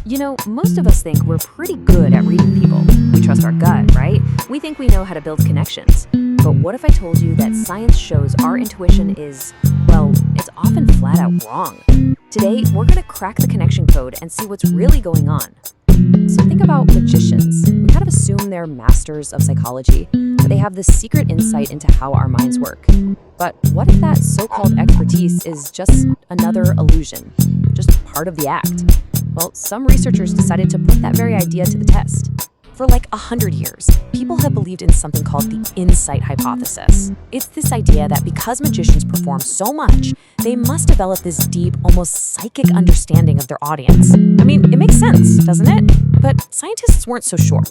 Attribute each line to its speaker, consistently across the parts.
Speaker 1: You know, most of us think we're pretty good at reading people. We trust our gut, right? We think we know how to build connections. But what if I told you that science shows our intuition is, well, it's often flat out wrong? Today, we're going to crack the connection code and see what's really going on. So think about magicians. We kind of assume they're masters of psychology, that they have this secret insight into how our minds work. But what if that so-called expertise is just another illusion, just part of the act? Well, some researchers decided to put that very idea to the test. For like 100 years, people have believed in something called the insight hypothesis. It's this idea that because magicians perform so much, they must develop this deep, almost psychic understanding of their audience. I mean, it makes sense, doesn't it? But scientists weren't so sure.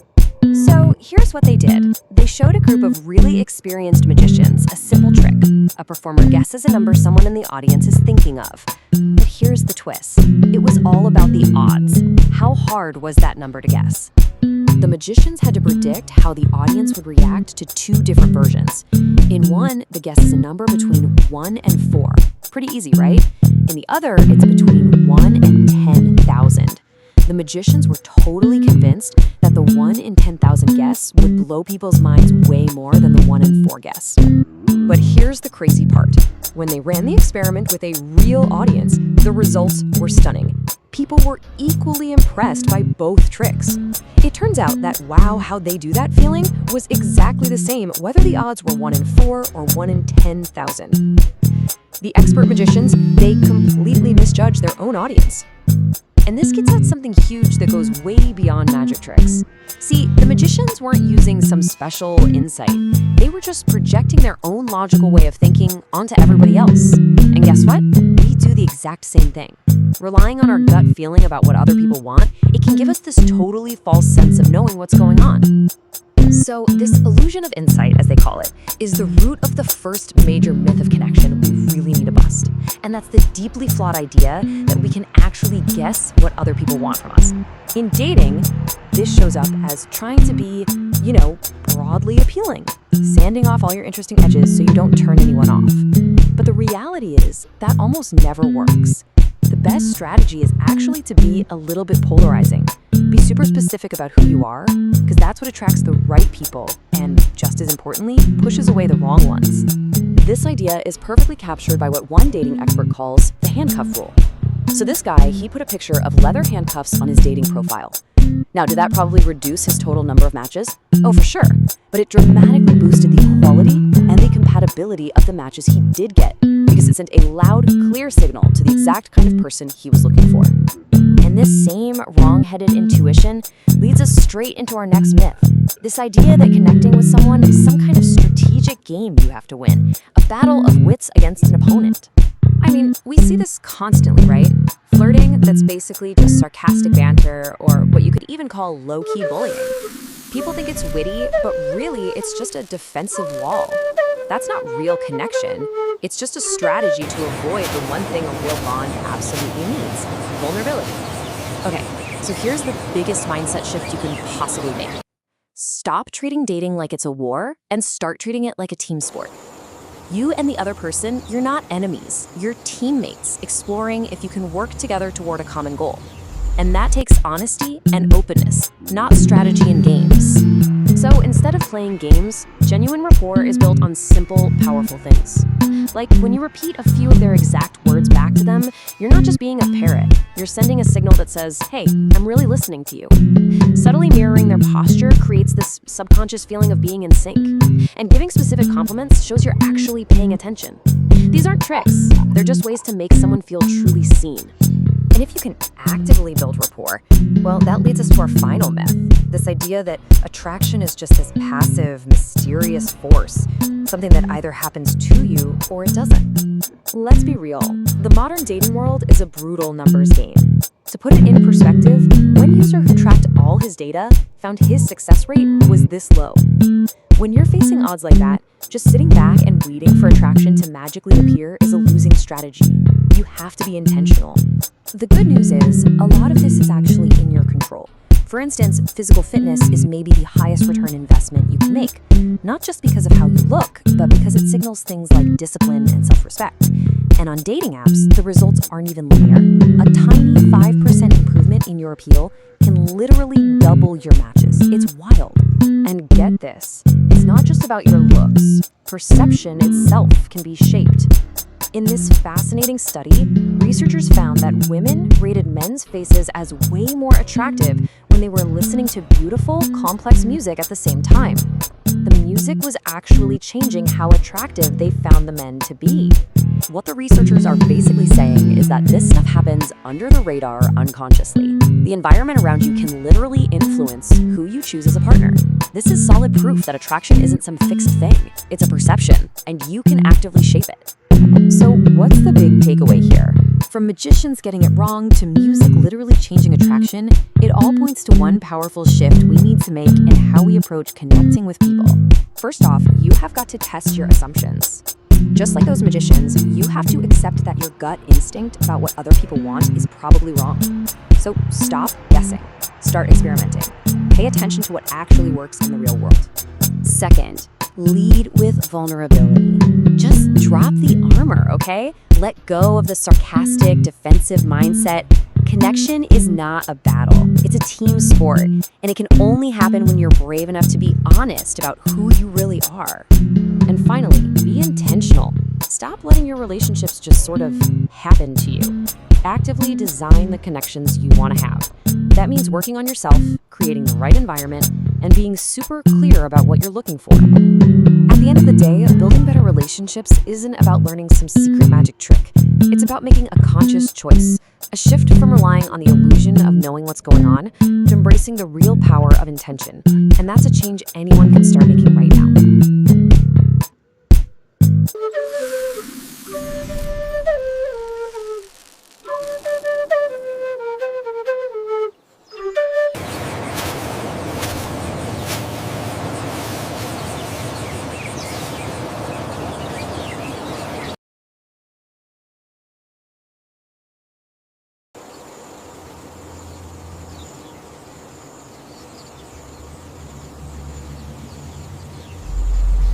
Speaker 1: So here's what they did. They showed a group of really experienced magicians a simple trick. A performer guesses a number someone in the audience is thinking of. But here's the twist. It was all about the odds. How hard was that number to guess? The magicians had to predict how the audience would react to two different versions. In one, the guess is a number between 1 and 4. Pretty easy, right? In the other, it's between 1 and 10,000. The magicians were totally convinced that the 1 in 10,000 guess would blow people's minds way more than the 1 in 4 guess. But here's the crazy part. When they ran the experiment with a real audience, the results were stunning. People were equally impressed by both tricks. It turns out that wow, how they do that feeling was exactly the same whether the odds were 1 in 4 or 1 in 10,000. The expert magicians, they completely misjudged their own audience. And this gets at something huge that goes way beyond magic tricks. See, the magicians weren't using some special insight. They were just projecting their own logical way of thinking onto everybody else. And guess what? We do the exact same thing. Relying on our gut feeling about what other people want, it can give us this totally false sense of knowing what's going on. So this illusion of insight, as they call it, is the root of the first major myth of connection we really need to bust. And that's the deeply flawed idea that we can actually guess what other people want from us. In dating, this shows up as trying to be, broadly appealing, sanding off all your interesting edges so you don't turn anyone off. But the reality is that almost never works. The best strategy is actually to be a little bit polarizing. Be super specific about who you are, because that's what attracts the right people and, just as importantly, pushes away the wrong ones. This idea is perfectly captured by what one dating expert calls the handcuff rule. So this guy, he put a picture of leather handcuffs on his dating profile. Now, did that probably reduce his total number of matches? Oh, for sure. But it dramatically boosted the quality and the compatibility of the matches he did get, because it sent a loud, clear signal to the exact kind of person he was looking for. And this same wrong-headed intuition leads us straight into our next myth. This idea that connecting with someone is some kind of strategic game you have to win, a battle of wits against an opponent. I mean, we see this constantly, right? Flirting that's basically just sarcastic banter, or what you could even call low-key bullying. People think it's witty, but really it's just a defensive wall. That's not real connection. It's just a strategy to avoid the one thing a real bond absolutely needs: vulnerability. Okay, so here's the biggest mindset shift you can possibly make. Stop treating dating like it's a war and start treating it like a team sport. You and the other person, you're not enemies. You're teammates, exploring if you can work together toward a common goal. And that takes honesty and openness, not strategy and games. So instead of playing games, genuine rapport is built on simple, powerful things. Like when you repeat a few of their exact words back to them, you're not just being a parrot. You're sending a signal that says, hey, I'm really listening to you. Subtly mirroring their posture creates this subconscious feeling of being in sync. And giving specific compliments shows you're actually paying attention. These aren't tricks. They're just ways to make someone feel truly seen. And if you can actively build rapport, well, that leads us to our final myth. This idea that attraction is just this passive, mysterious force, something that either happens to you or it doesn't. Let's be real. The modern dating world is a brutal numbers game. To put it in perspective, one user who tracked all his data found his success rate was this low. When you're facing odds like that, just sitting back and waiting for attraction to magically appear is a losing strategy. You have to be intentional. The good news is, a lot of this is actually in your control. For instance, physical fitness is maybe the highest return investment you can make, not just because of how you look, but because it signals things like discipline and self-respect. And on dating apps, the results aren't even linear. A tiny 5% improvement in your appeal can literally double your matches. It's wild. And get this, it's not just about your looks. Perception itself can be shaped. In this fascinating study, researchers found that women rated men's faces as way more attractive when they were listening to beautiful, complex music at the same time. The music was actually changing how attractive they found the men to be. What the researchers are basically saying is that this stuff happens under the radar unconsciously. The environment around you can literally influence who you choose as a partner. This is solid proof that attraction isn't some fixed thing. It's a perception, and you can actively shape it. So what's the big takeaway here? From magicians getting it wrong to music literally changing attraction, it all points to one powerful shift we need to make in how we approach connecting with people. First off, you have got to test your assumptions. Just like those magicians, you have to accept that your gut instinct about what other people want is probably wrong. So stop guessing. Start experimenting. Pay attention to what actually works in the real world. Second, lead with vulnerability. Just drop the armor, okay? Let go of the sarcastic, defensive mindset. Connection is not a battle. It's a team sport, and it can only happen when you're brave enough to be honest about who you really are. And finally, be intentional. Stop letting your relationships just sort of happen to you. Actively design the connections you want to have. That means working on yourself, creating the right environment, and being super clear about what you're looking for. At the end of the day, building better relationships isn't about learning some secret magic trick. It's about making a conscious choice, a shift from relying on the illusion of knowing what's going on to embracing the real power of intention. And that's a change anyone can start making right now.